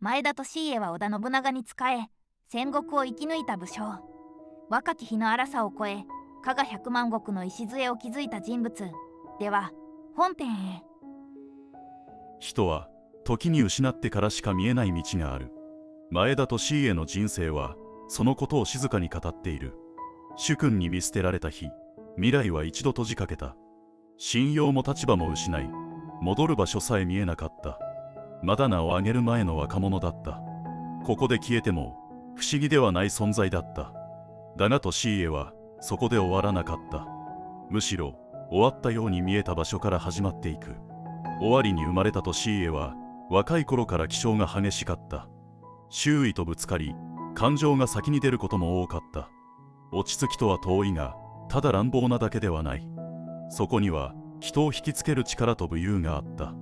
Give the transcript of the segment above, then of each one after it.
前田利家は織田信長に仕え、戦国を生き抜いた武将。若き日の荒さを超え、加賀百万石の礎を築いた人物。では本編へ。人は時に失ってからしか見えない道がある。前田利家の人生はそのことを静かに語っている。主君に見捨てられた日、未来は一度閉じかけた。信用も立場も失い、戻る場所さえ見えなかった。まだ名を上げる前の若者だった。ここで消えても不思議ではない存在だった。だが利家はそこで終わらなかった。むしろ終わったように見えた場所から始まっていく。終わりに生まれた利家は若い頃から気性が激しかった。周囲とぶつかり、感情が先に出ることも多かった。落ち着きとは遠いが、ただ乱暴なだけではない。そこには人を引きつける力と武勇があった。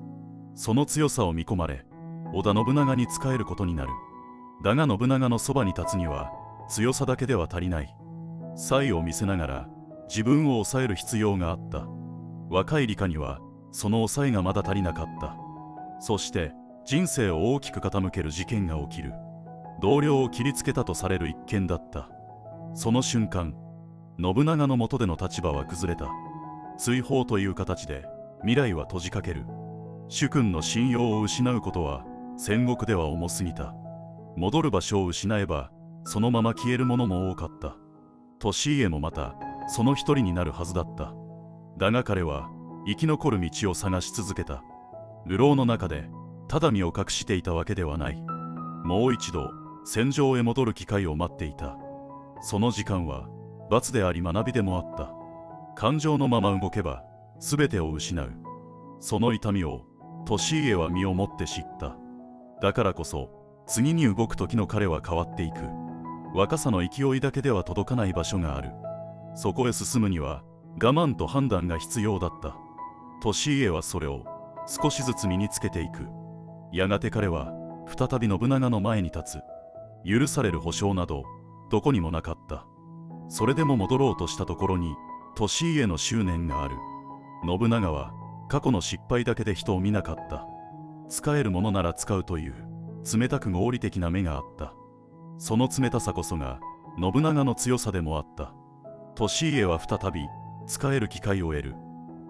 その強さを見込まれ、織田信長に仕えることになる。だが信長のそばに立つには強さだけでは足りない。才を見せながら自分を抑える必要があった。若い理科にはその抑えがまだ足りなかった。そして人生を大きく傾ける事件が起きる。同僚を切りつけたとされる一件だった。その瞬間、信長の下での立場は崩れた。追放という形で未来は閉じかける。主君の信用を失うことは戦国では重すぎた。戻る場所を失えばそのまま消えるものも多かった。利家もまたその一人になるはずだった。だが彼は生き残る道を探し続けた。流浪の中でただ身を隠していたわけではない。もう一度戦場へ戻る機会を待っていた。その時間は罰であり学びでもあった。感情のまま動けば全てを失う。その痛みを利家は身をもって知った。だからこそ次に動く時の彼は変わっていく。若さの勢いだけでは届かない場所がある。そこへ進むには我慢と判断が必要だった。利家はそれを少しずつ身につけていく。やがて彼は再び信長の前に立つ。許される保証などどこにもなかった。それでも戻ろうとしたところに利家の執念がある。信長は過去の失敗だけで人を見なかった。使えるものなら使うという冷たく合理的な目があった。その冷たさこそが信長の強さでもあった。利家は再び使える機会を得る。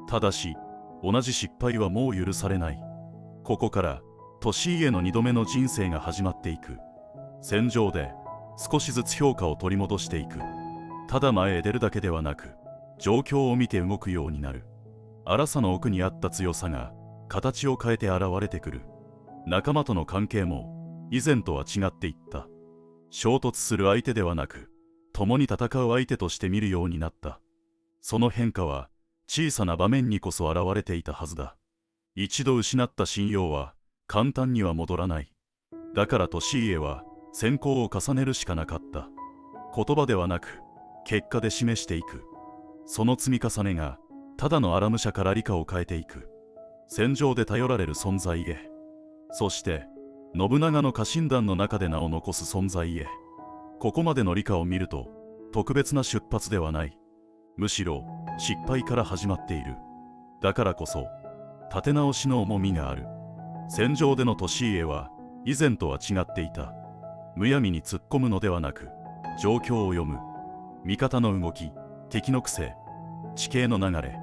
ただし同じ失敗はもう許されない。ここから利家の2度目の人生が始まっていく。戦場で少しずつ評価を取り戻していく。ただ前へ出るだけではなく、状況を見て動くようになる。荒さの奥にあった強さが形を変えて現れてくる。仲間との関係も以前とは違っていった。衝突する相手ではなく、共に戦う相手として見るようになった。その変化は小さな場面にこそ現れていたはずだ。一度失った信用は簡単には戻らない。だから利家は選考を重ねるしかなかった。言葉ではなく結果で示していく。その積み重ねがただの荒武者から理科を変えていく。戦場で頼られる存在へ、そして信長の家臣団の中で名を残す存在へ。ここまでの理科を見ると特別な出発ではない。むしろ失敗から始まっている。だからこそ立て直しの重みがある。戦場での利家は以前とは違っていた。むやみに突っ込むのではなく、状況を読む。味方の動き、敵の癖、地形の流れ、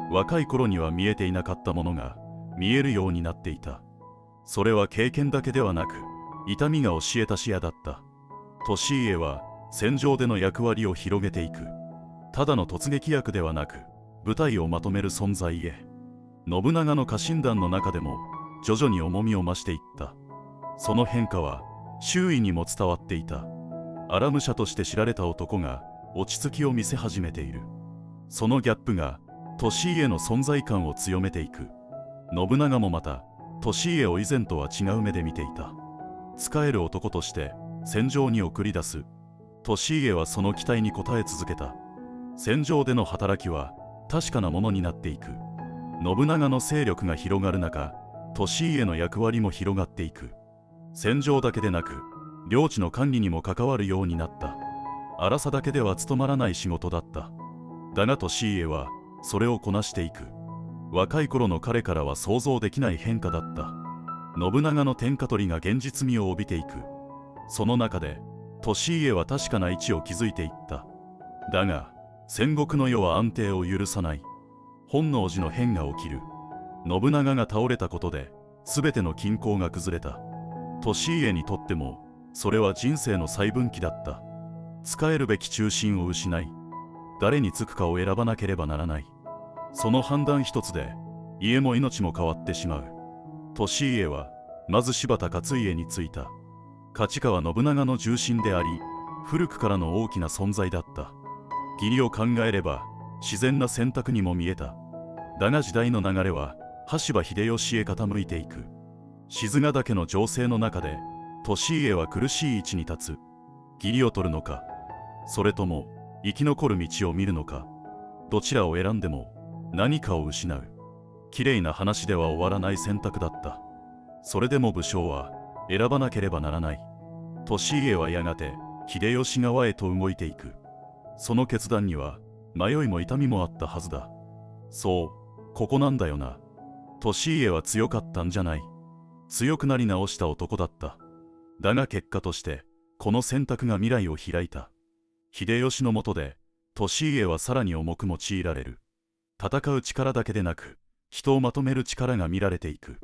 若い頃には見えていなかったものが見えるようになっていた。それは経験だけではなく、痛みが教えた視野だった。利家は戦場での役割を広げていく。ただの突撃役ではなく、部隊をまとめる存在へ。信長の家臣団の中でも徐々に重みを増していった。その変化は周囲にも伝わっていた。荒武者として知られた男が落ち着きを見せ始めている。そのギャップが利家の存在感を強めていく。信長もまた利家を以前とは違う目で見ていた。使える男として戦場に送り出す。利家はその期待に応え続けた。戦場での働きは確かなものになっていく。信長の勢力が広がる中、利家の役割も広がっていく。戦場だけでなく領地の管理にも関わるようになった。荒さだけでは務まらない仕事だった。だが利家はそれをこなしていく。若い頃の彼からは想像できない変化だった。信長の天下取りが現実味を帯びていく。その中で利家は確かな位置を築いていった。だが戦国の世は安定を許さない。本能寺の変が起きる。信長が倒れたことで全ての均衡が崩れた。利家にとってもそれは人生の再分岐だった。仕えるべき中心を失い、誰につくかを選ばなければならない。その判断一つで家も命も変わってしまう。利家はまず柴田勝家についた。勝川信長の重臣であり、古くからの大きな存在だった。義理を考えれば自然な選択にも見えた。だが時代の流れは羽柴秀吉へ傾いていく。賤ヶ岳の情勢の中で利家は苦しい位置に立つ。義理を取るのか、それとも生き残る道を見るのか。どちらを選んでも何かを失う。きれいな話では終わらない選択だった。それでも武将は選ばなければならない。利家はやがて秀吉側へと動いていく。その決断には迷いも痛みもあったはずだ。そう、ここなんだよな。利家は強かったんじゃない。強くなり直した男だった。だが結果としてこの選択が未来を開いた。秀吉の下で利家はさらに重く用いられる。戦う力だけでなく人をまとめる力が見られていく。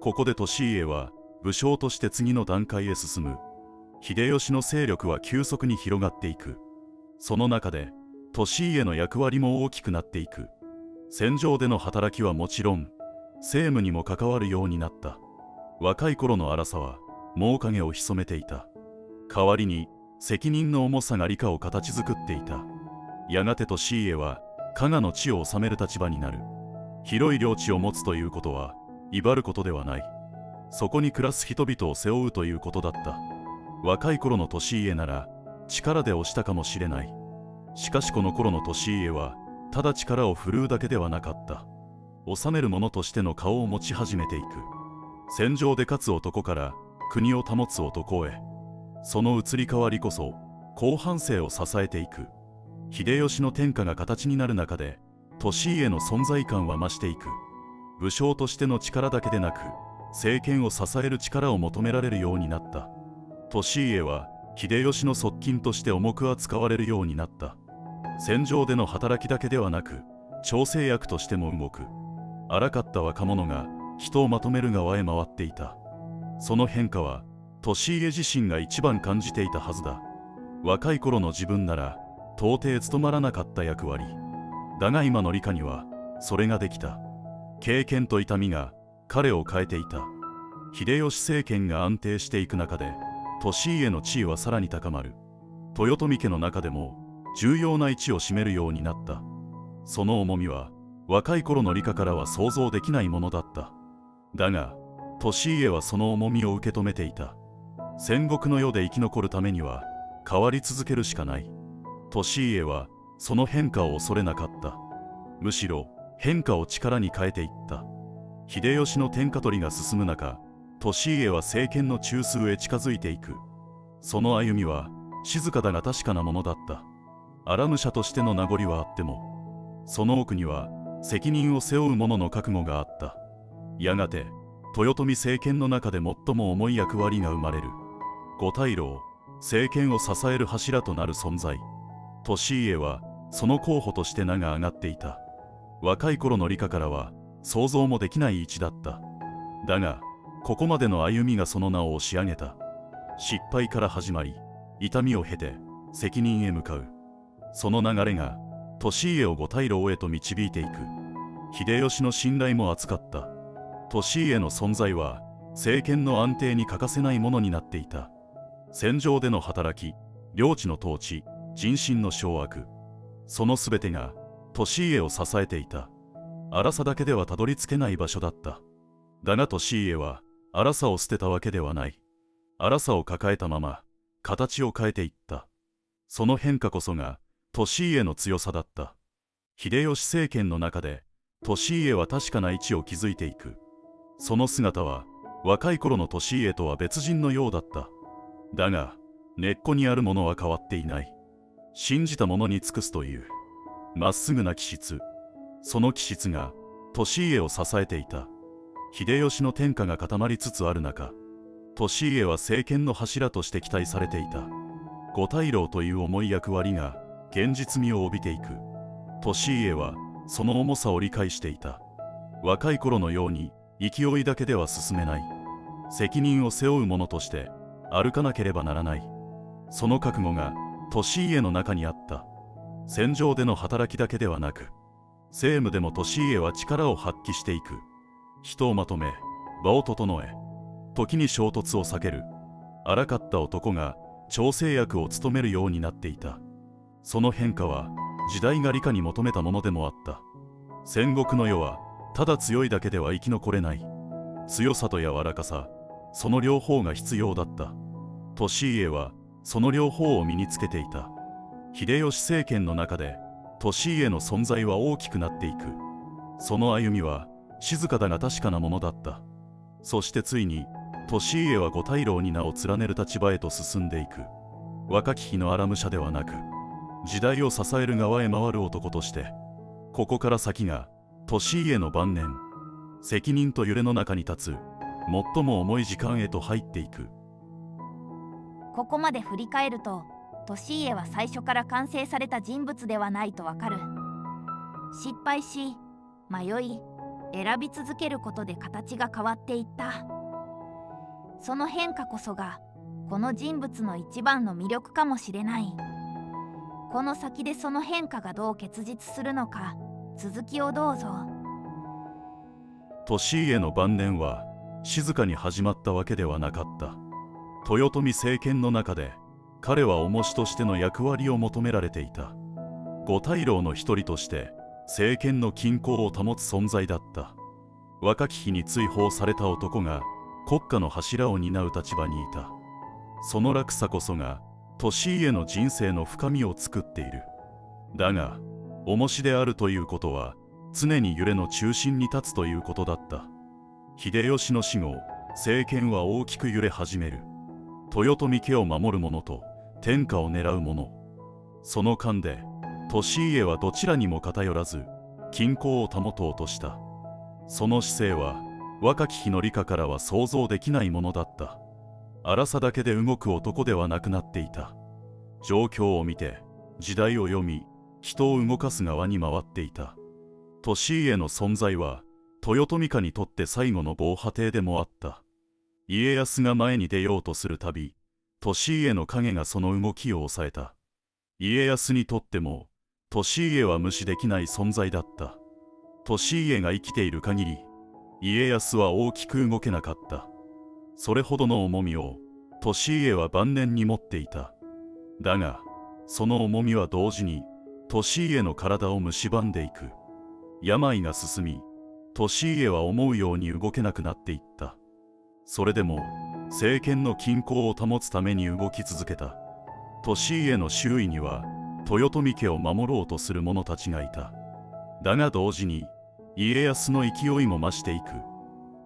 ここで利家は武将として次の段階へ進む。秀吉の勢力は急速に広がっていく。その中で利家の役割も大きくなっていく。戦場での働きはもちろん政務にも関わるようになった。若い頃の荒さは面影を潜めていた。代わりに責任の重さが理科を形作っていた。やがて利家は加賀の地を治める立場になる。広い領地を持つということは威張ることではない。そこに暮らす人々を背負うということだった。若い頃の利家なら力で押したかもしれない。しかしこの頃の利家はただ力を振るうだけではなかった。治める者としての顔を持ち始めていく。戦場で勝つ男から国を保つ男へ。その移り変わりこそ後半生を支えていく。秀吉の天下が形になる中で利家の存在感は増していく。武将としての力だけでなく政権を支える力を求められるようになった。利家は秀吉の側近として重く扱われるようになった。戦場での働きだけではなく調整役としても動く。荒かった若者が人をまとめる側へ回っていた。その変化は利家自身が一番感じていたはずだ。若い頃の自分なら到底務まらなかった役割だが、今の理科にはそれができた。経験と痛みが彼を変えていた。秀吉政権が安定していく中で利家の地位はさらに高まる。豊臣家の中でも重要な位置を占めるようになった。その重みは若い頃の理科からは想像できないものだった。だが利家はその重みを受け止めていた。戦国の世で生き残るためには変わり続けるしかない。利家はその変化を恐れなかった。むしろ変化を力に変えていった。秀吉の天下取りが進む中、利家は政権の中枢へ近づいていく。その歩みは静かだが確かなものだった。荒武者としての名残はあっても、その奥には責任を背負う者の覚悟があった。やがて豊臣政権の中で最も重い役割が生まれる。五大老、政権を支える柱となる存在。利家はその候補として名が挙がっていた。若い頃の理科からは想像もできない位置だった。だがここまでの歩みがその名を押し上げた。失敗から始まり、痛みを経て責任へ向かう。その流れが利家を五大老へと導いていく。秀吉の信頼も厚かった。利家の存在は政権の安定に欠かせないものになっていた。戦場での働き、領地の統治、人心の掌握、そのすべてが利家を支えていた。荒さだけではたどり着けない場所だった。だが利家は荒さを捨てたわけではない。荒さを抱えたまま形を変えていった。その変化こそが利家の強さだった。秀吉政権の中で利家は確かな位置を築いていく。その姿は若い頃の利家とは別人のようだった。だが根っこにあるものは変わっていない。信じたものに尽くすというまっすぐな気質、その気質が利家を支えていた。秀吉の天下が固まりつつある中、利家は政権の柱として期待されていた。五大老という重い役割が現実味を帯びていく。利家はその重さを理解していた。若い頃のように勢いだけでは進めない。責任を背負う者として歩かなければならない。その覚悟が利家の中にあった。戦場での働きだけではなく、政務でも利家は力を発揮していく。人をまとめ、場を整え、時に衝突を避ける荒かった男が調整役を務めるようになっていた。その変化は時代が理科に求めたものでもあった。戦国の世はただ強いだけでは生き残れない。強さと柔らかさ、その両方が必要だった。利家はその両方を身につけていた。秀吉政権の中で利家の存在は大きくなっていく。その歩みは静かだが確かなものだった。そしてついに利家は五大老に名を連ねる立場へと進んでいく。若き日の荒武者ではなく、時代を支える側へ回る男として、ここから先が利家の晩年、責任と揺れの中に立つ最も重い時間へと入っていく。ここまで振り返ると、利家は最初から完成された人物ではないとわかる。失敗し、迷い、選び続けることで形が変わっていった。その変化こそがこの人物の一番の魅力かもしれない。この先でその変化がどう結実するのか、続きをどうぞ。利家の晩年は静かに始まったわけではなかった。豊臣政権の中で彼は重しとしての役割を求められていた。五大老の一人として政権の均衡を保つ存在だった。若き日に追放された男が国家の柱を担う立場にいた。その落差こそが利家の人生の深みを作っている。だが重しであるということは常に揺れの中心に立つということだった。秀吉の死後、政権は大きく揺れ始める。豊臣家を守る者と天下を狙う者、その間で利家はどちらにも偏らず均衡を保とうとした。その姿勢は若き日の理科からは想像できないものだった。荒さだけで動く男ではなくなっていた。状況を見て時代を読み、人を動かす側に回っていた。利家の存在は豊臣家にとって最後の防波堤でもあった。家康が前に出ようとするたび、利家の影がその動きを抑えた。家康にとっても利家は無視できない存在だった。利家が生きている限り、家康は大きく動けなかった。それほどの重みを利家は晩年に持っていた。だがその重みは同時に利家の体を蝕んでいく。病が進み、利家は思うように動けなくなっていった。それでも政権の均衡を保つために動き続けた。利家の周囲には豊臣家を守ろうとする者たちがいた。だが同時に家康の勢いも増していく。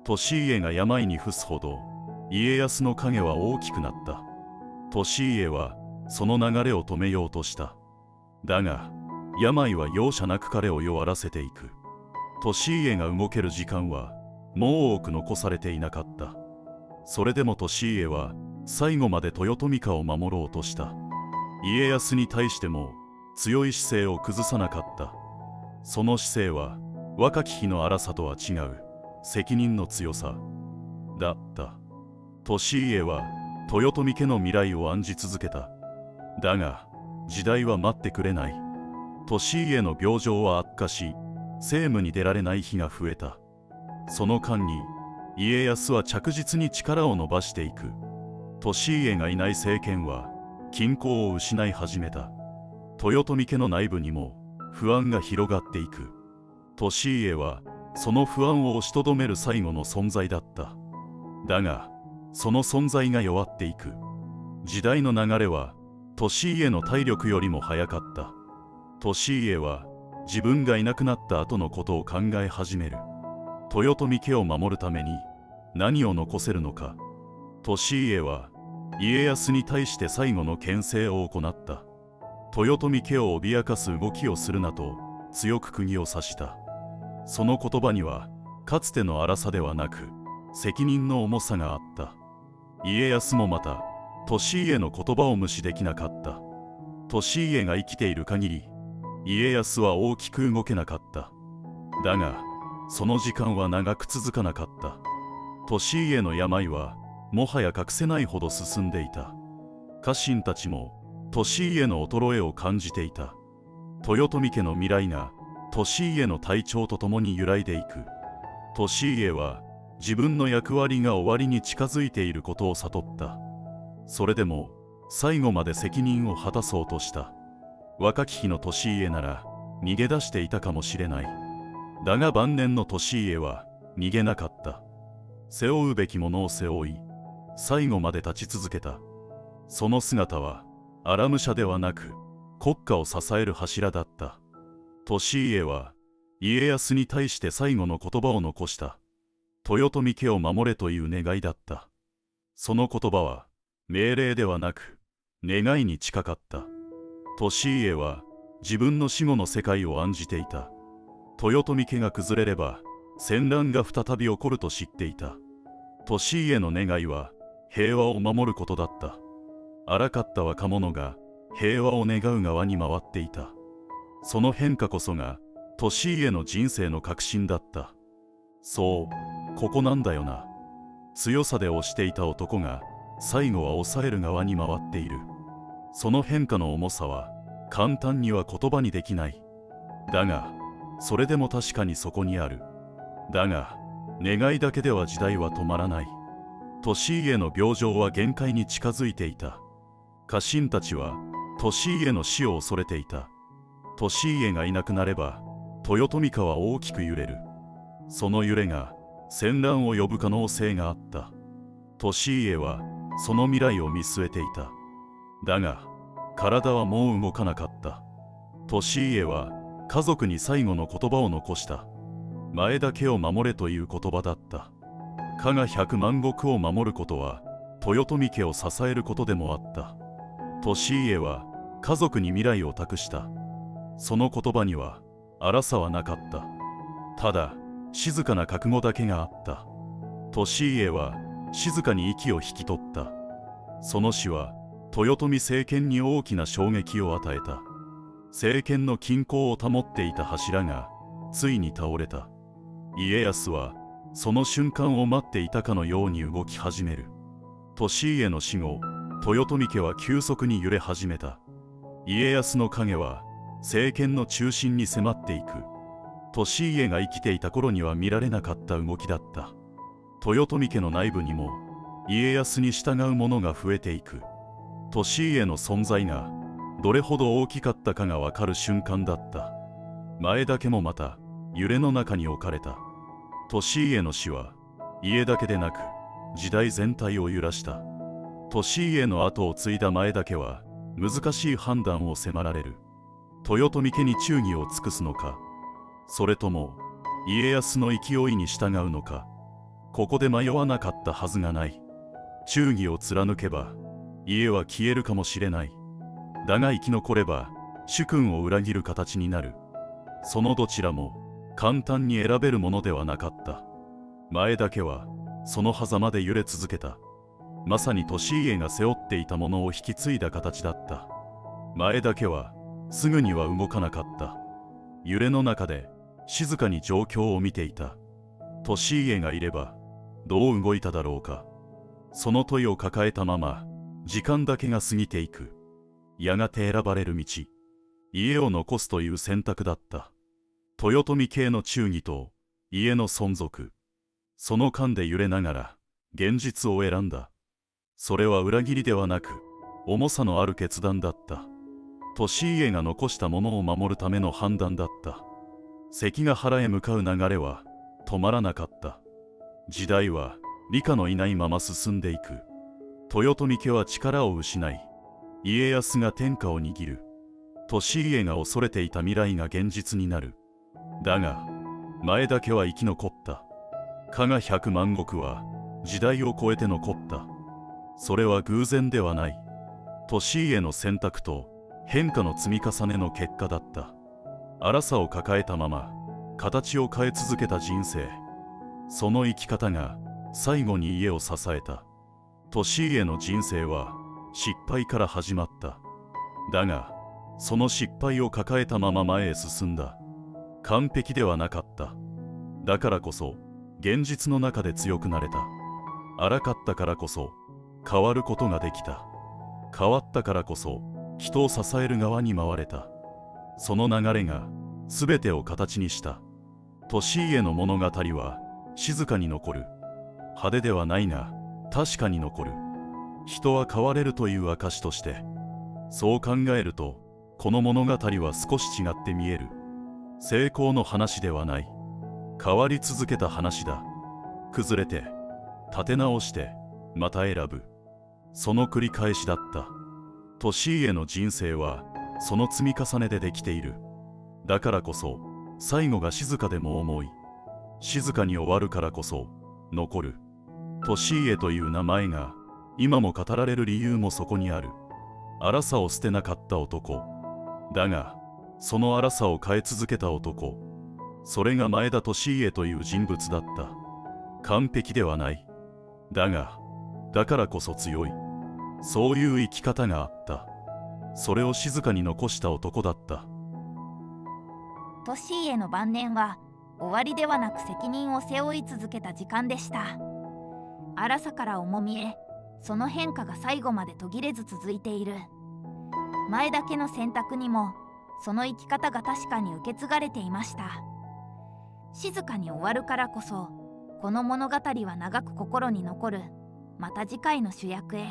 利家が病に伏すほど家康の影は大きくなった。利家はその流れを止めようとした。だが病は容赦なく彼を弱らせていく。利家が動ける時間はもう多く残されていなかった。それでも利家は最後まで豊臣家を守ろうとした。家康に対しても強い姿勢を崩さなかった。その姿勢は若き日の荒さとは違う責任の強さだった。利家は豊臣家の未来を案じ続けた。だが時代は待ってくれない。利家の病状は悪化し、政務に出られない日が増えた。その間に家康は着実に力を伸ばしていく。利家がいない政権は均衡を失い始めた。豊臣家の内部にも不安が広がっていく。利家はその不安を押しとどめる最後の存在だった。だがその存在が弱っていく。時代の流れは利家の体力よりも速かった。利家は自分がいなくなった後のことを考え始める。豊臣家を守るために何を残せるのか。利家は家康に対して最後の牽制を行った。豊臣家を脅かす動きをするなと強く釘を刺した。その言葉にはかつての荒さではなく責任の重さがあった。家康もまた利家の言葉を無視できなかった。利家が生きている限り家康は大きく動けなかった。だがその時間は長く続かなかった。利家の病はもはや隠せないほど進んでいた。家臣たちも利家の衰えを感じていた。豊臣家の未来が利家の体調とともに揺らいでいく。利家は自分の役割が終わりに近づいていることを悟った。それでも最後まで責任を果たそうとした。若き日の利家なら逃げ出していたかもしれない。だが晩年の利家は逃げなかった。背負うべきものを背負い、最後まで立ち続けた。その姿は荒武者ではなく国家を支える柱だった。利家は家康に対して最後の言葉を残した。豊臣家を守れという願いだった。その言葉は命令ではなく願いに近かった。利家は自分の死後の世界を案じていた。豊臣家が崩れれば戦乱が再び起こると知っていた。利家の願いは平和を守ることだった。荒かった若者が平和を願う側に回っていた。その変化こそが利家の人生の核心だった。そう、ここなんだよな。強さで押していた男が最後は抑える側に回っている。その変化の重さは簡単には言葉にできない。だがそれでも確かにそこにある。だが願いだけでは時代は止まらない。利家の病状は限界に近づいていた。家臣たちは利家の死を恐れていた。利家がいなくなれば豊臣家は大きく揺れる。その揺れが戦乱を呼ぶ可能性があった。利家はその未来を見据えていた。だが体はもう動かなかった。利家は家族に最後の言葉を残した。前田家を守れという言葉だった。加賀百万石を守ることは豊臣家を支えることでもあった。利家は家族に未来を託した。その言葉には荒さはなかった。ただ静かな覚悟だけがあった。利家は静かに息を引き取った。その死は豊臣政権に大きな衝撃を与えた。政権の均衡を保っていた柱がついに倒れた。家康はその瞬間を待っていたかのように動き始める。利家の死後、豊臣家は急速に揺れ始めた。家康の影は政権の中心に迫っていく。利家が生きていた頃には見られなかった動きだった。豊臣家の内部にも家康に従う者が増えていく。利家の存在がどれほど大きかったかがわかる瞬間だった。前田家もまた揺れの中に置かれた。利家の死は家だけでなく時代全体を揺らした。利家の後を継いだ前田家は難しい判断を迫られる。豊臣家に忠義を尽くすのか、それとも家康の勢いに従うのか。ここで迷わなかったはずがない。忠義を貫けば家は消えるかもしれない。だが生き残れば主君を裏切る形になる。そのどちらも簡単に選べるものではなかった。前田家はその狭間で揺れ続けた。まさに利家が背負っていたものを引き継いだ形だった。前田家はすぐには動かなかった。揺れの中で静かに状況を見ていた。利家がいればどう動いただろうか。その問いを抱えたまま時間だけが過ぎていく。やがて選ばれる道、家を残すという選択だった。豊臣系の忠義と家の存続、その間で揺れながら現実を選んだ。それは裏切りではなく重さのある決断だった。利家が残したものを守るための判断だった。関ヶ原へ向かう流れは止まらなかった。時代は理科のいないまま進んでいく。豊臣家は力を失い、家康が天下を握る。利家が恐れていた未来が現実になる。だが前田家は生き残った。加賀百万石は時代を超えて残った。それは偶然ではない。利家の選択と変化の積み重ねの結果だった。荒さを抱えたまま形を変え続けた人生。その生き方が最後に家を支えた。利家の人生は失敗から始まった。だがその失敗を抱えたまま前へ進んだ。完璧ではなかった。だからこそ現実の中で強くなれた。荒かったからこそ変わることができた。変わったからこそ人を支える側に回れた。その流れが全てを形にした。利家の物語は静かに残る。派手ではないが確かに残る。人は変われるという証として。そう考えるとこの物語は少し違って見える。成功の話ではない。変わり続けた話だ。崩れて立て直してまた選ぶ、その繰り返しだった。利家の人生はその積み重ねでできている。だからこそ最後が静かでも重い。静かに終わるからこそ残る。利家という名前が今も語られる理由もそこにある。荒さを捨てなかった男。だがその荒さを変え続けた男。それが前田利家という人物だった。完璧ではない。だがだからこそ強い。そういう生き方があった。それを静かに残した男だった。利家の晩年は終わりではなく責任を背負い続けた時間でした。荒さから重みへ、その変化が最後まで途切れず続いている。前田家の選択にもその生き方が確かに受け継がれていました。静かに終わるからこそこの物語は長く心に残る。また次回の主役へ。